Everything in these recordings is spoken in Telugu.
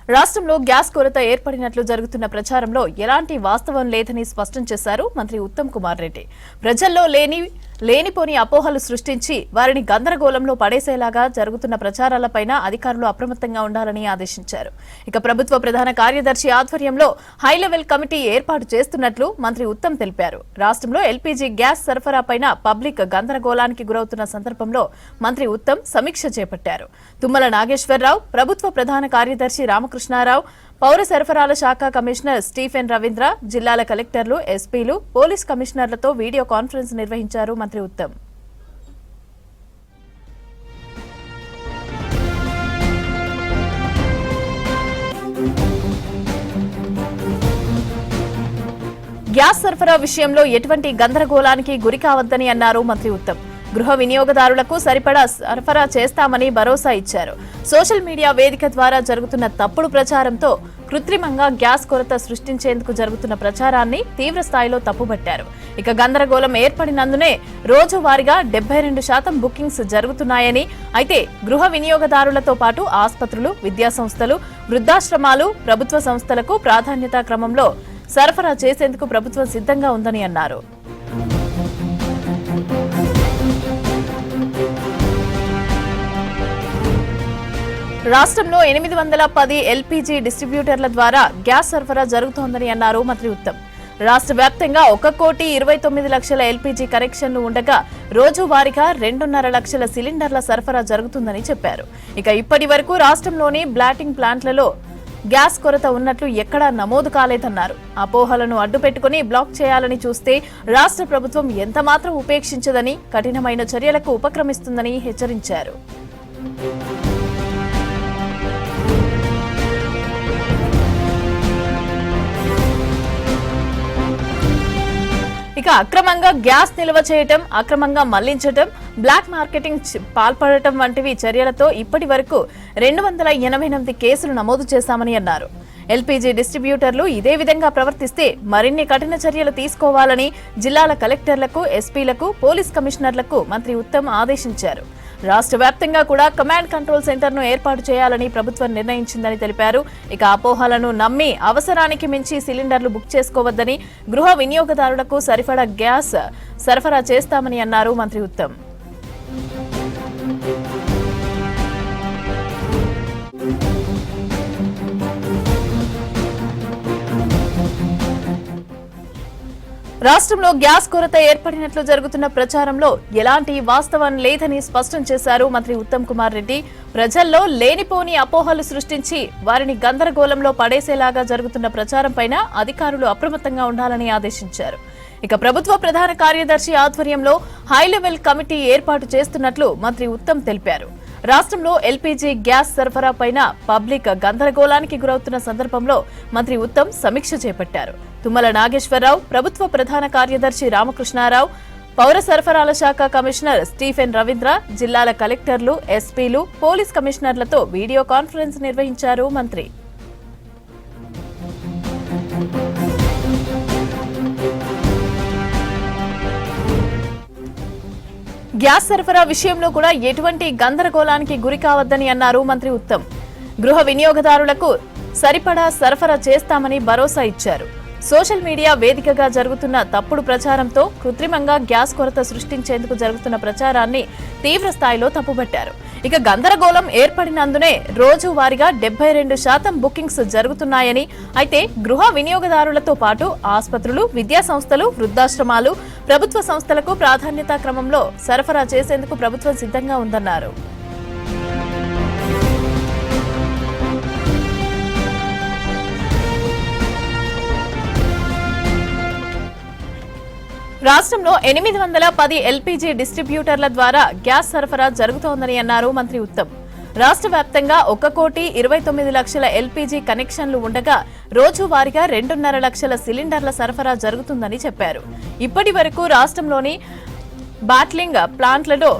రాష్ట్రంలో గ్యాస్ కొరత ఏర్పడినట్లు జరుగుతున్న ప్రచారంలో ఎలాంటి వాస్తవం లేదని స్పష్టం చేశారు మంత్రి ఉత్తమ్ కుమార్ రెడ్డి. ప్రజల్లో లేనిపోని అపోహలు సృష్టించి వారిని గందరగోళంలో పడేసేలాగా జరుగుతున్న ప్రచారాలపైన అధికారులు అప్రమత్తంగా ఉండాలని ఆదేశించారు. ఇక ప్రభుత్వ ప్రధాన కార్యదర్శి ఆధ్వర్యంలో హై లెవెల్ కమిటీ ఏర్పాటు చేస్తున్నట్లు మంత్రి ఉత్తమ్ తెలిపారు. రాష్ట్రంలో ఎల్పీజీ గ్యాస్ సరఫరాపైన పబ్లిక్ గందరగోళానికి గురవుతున్న సందర్భంలో మంత్రి ఉత్తమ్ సమీక్ష చేపట్టారు. తుమ్మల నాగేశ్వరరావు, ప్రభుత్వ ప్రధాన కార్యదర్శి రామకృష్ణారావు, పౌర సరఫరాల శాఖ కమిషనర్ స్టీఫెన్ రవీంద్ర, జిల్లాల కలెక్టర్లు, ఎస్పీలు, పోలీస్ కమిషనర్లతో వీడియో కాన్ఫరెన్స్ నిర్వహించారు మంత్రి ఉత్తమ్. గ్యాస్ సరఫరా విషయంలో ఎటువంటి గందరగోళానికి గురి కావద్దని అన్నారు మంత్రి ఉత్తమ్. గృహ వినియోగదారులకు సరిపడా సరఫరా చేస్తామని భరోసా ఇచ్చారు. సోషల్ మీడియా వేదిక ద్వారా జరుగుతున్న తప్పుడు ప్రచారంతో కృత్రిమంగా గ్యాస్ కొరత సృష్టించేందుకు జరుగుతున్న ప్రచారాన్ని తీవ్ర స్థాయిలో తప్పుబట్టారు. ఇక గందరగోళం ఏర్పడినందునే రోజువారీగా 72% బుకింగ్స్ జరుగుతున్నాయని, అయితే గృహ వినియోగదారులతో పాటు ఆసుపత్రులు, విద్యాసంస్థలు, వృద్ధాశ్రమాలు, ప్రభుత్వ సంస్థలకు ప్రాధాన్యతా క్రమంలో సరఫరా చేసేందుకు ప్రభుత్వం సిద్ధంగా ఉందని అన్నారు. రాష్ట్రంలో 810 ఎల్పీజీ డిస్ట్రిబ్యూటర్ల ద్వారా గ్యాస్ సరఫరా జరుగుతోందని అన్నారు మంత్రి ఉత్తమ్. రాష్ట్ర వ్యాప్తంగా 1,29,00,000 ఎల్పీజీ కనెక్షన్లు ఉండగా రోజువారీగా 2.5 లక్షల సిలిండర్ల సరఫరా జరుగుతుందని చెప్పారు. ఇక ఇప్పటి వరకు రాష్ట్రంలోని బ్లాటింగ్ ప్లాంట్లలో గ్యాస్ కొరత ఉన్నట్లు ఎక్కడా నమోదు కాలేదన్నారు. అపోహలను అడ్డుపెట్టుకుని బ్లాక్ చేయాలని చూస్తే రాష్ట్ర ప్రభుత్వం ఎంతమాత్రం ఉపేక్షించదని, కఠినమైన చర్యలకు ఉపక్రమిస్తుందని హెచ్చరించారు. ఇక అక్రమంగా గ్యాస్ నిల్వ చేయటం, అక్రమంగా మళ్లించటం, బ్లాక్ మార్కెటింగ్ పాల్పడటం వంటివి చర్యలతో ఇప్పటి వరకు 288 కేసులు నమోదు చేశామని అన్నారు. ఎల్పీజీ డిస్ట్రిబ్యూటర్లు ఇదే విధంగా ప్రవర్తిస్తే మరిన్ని కఠిన చర్యలు తీసుకోవాలని జిల్లాల కలెక్టర్లకు, ఎస్పీలకు, పోలీస్ కమిషనర్లకు మంత్రి ఉత్తమ్ ఆదేశించారు. రాష్ట్ర వ్యాప్తంగా కూడా కమాండ్ కంట్రోల్ సెంటర్ను ఏర్పాటు చేయాలని ప్రభుత్వం నిర్ణయించిందని తెలిపారు. ఇక అపోహలను నమ్మి అవసరానికి మించి సిలిండర్లు బుక్ చేసుకోవద్దని, గృహ వినియోగదారులకు సరిపడా గ్యాస్ సరఫరా చేస్తామని అన్నారు మంత్రి ఉత్తమ్. రాష్ట్రంలో గ్యాస్ కొరత ఏర్పడినట్లు జరుగుతున్న ప్రచారంలో ఎలాంటి వాస్తవం లేదని స్పష్టం చేశారు మంత్రి ఉత్తమ్ కుమార్ రెడ్డి. ప్రజల్లో లేనిపోని అపోహలు సృష్టించి వారిని గందరగోళంలో పడేసేలాగా జరుగుతున్న ప్రచారంపైన అధికారులు అప్రమత్తంగా ఉండాలని ఆదేశించారు. ఇక ప్రభుత్వ ప్రధాన కార్యదర్శి ఆధ్వర్యంలో హై లెవెల్ కమిటీ ఏర్పాటు చేస్తున్నట్లు మంత్రి ఉత్తమ్ తెలిపారు. రాష్ట్రంలో ఎల్పీజీ గ్యాస్ సరఫరాపైన పబ్లిక్ గందరగోళానికి గురవుతున్న సందర్భంలో మంత్రి ఉత్తమ్ సమీక్ష చేపట్టారు. తుమ్మల నాగేశ్వరరావు, ప్రభుత్వ ప్రధాన కార్యదర్శి రామకృష్ణారావు, పౌర సరఫరాల శాఖ కమిషనర్ స్టీఫెన్ రవీంద్ర, జిల్లాల కలెక్టర్లు, ఎస్పీలు, పోలీస్ కమిషనర్లతో వీడియో కాన్ఫరెన్స్ నిర్వహించారు మంత్రి. గ్యాస్ సరఫరా విషయంలో కూడా ఎటువంటి గందరగోళానికి గురి కావద్దని అన్నారు మంత్రి ఉత్తమ్. గృహ వినియోగదారులకు సరిపడా సరఫరా చేస్తామని భరోసా ఇచ్చారు. సోషల్ మీడియా వేదికగా జరుగుతున్న తప్పుడు ప్రచారంతో కృత్రిమంగా గ్యాస్ కొరత సృష్టించేందుకు జరుగుతున్న ప్రచారాన్ని తీవ్ర స్థాయిలో తప్పుబట్టారు. ఇక గందరగోళం ఏర్పడినందునే రోజువారీగా 72% బుకింగ్స్ జరుగుతున్నాయని, అయితే గృహ వినియోగదారులతో పాటు ఆసుపత్రులు, విద్యాసంస్థలు, వృద్ధాశ్రమాలు, ప్రభుత్వ సంస్థలకు ప్రాధాన్యతా క్రమంలో సరఫరా చేసేందుకు ప్రభుత్వం సిద్ధంగా ఉందన్నారు. రాష్ట్రంలో 810 ఎల్పీజీ డిస్ట్రిబ్యూటర్ల ద్వారా గ్యాస్ సరఫరా జరుగుతోందని అన్నారు మంత్రి ఉత్తమ్. రాష్ట్ర వ్యాప్తంగా 1,29,00,000 ఎల్పీజీ కనెక్షన్లు ఉండగా రోజువారీగా 2.5 లక్షల సిలిండర్ల సరఫరా జరుగుతుందని చెప్పారు. ఇప్పటి వరకు రాష్ట్రంలోని బాట్లింగ్ ప్లాంట్లలో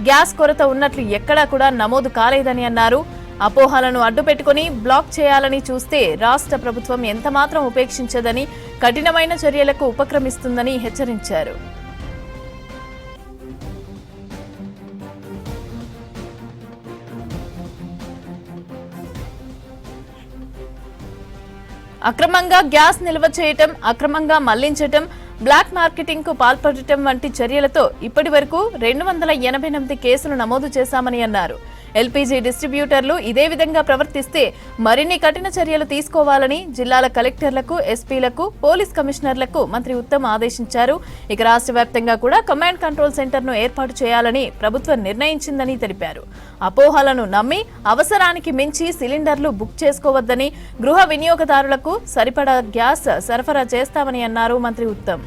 గ్యాస్ కొరత ఉన్నట్లు ఎక్కడా కూడా నమోదు కాలేదని అన్నారు. అపోహలను అడ్డుపెట్టుకుని బ్లాక్ చేయాలని చూస్తే రాష్ట్ర ప్రభుత్వం ఎంతమాత్రం ఉపేక్షించదని, కఠినమైన చర్యలకు ఉపక్రమిస్తుందని హెచ్చరించారు. అక్రమంగా గ్యాస్ నిల్వ చేయటం, అక్రమంగా మళ్లించటం, బ్లాక్ మార్కెటింగ్ కు పాల్పడటం వంటి చర్యలతో ఇప్పటి వరకు 288 కేసులు నమోదు చేశామని అన్నారు. ఎల్పీజీ డిస్ట్రిబ్యూటర్లు ఇదే విధంగా ప్రవర్తిస్తే మరిన్ని కఠిన చర్యలు తీసుకోవాలని జిల్లాల కలెక్టర్లకు, ఎస్పీలకు, పోలీస్ కమిషనర్లకు మంత్రి ఉత్తమ్ ఆదేశించారు. ఇక రాష్ట్ర వ్యాప్తంగా కూడా కమాండ్ కంట్రోల్ సెంటర్ ను ఏర్పాటు చేయాలని ప్రభుత్వం నిర్ణయించిందని తెలిపారు. అపోహలను నమ్మి అవసరానికి మించి సిలిండర్లు బుక్ చేసుకోవద్దని, గృహ వినియోగదారులకు సరిపడా గ్యాస్ సరఫరా చేస్తామని అన్నారు మంత్రి ఉత్తమ్.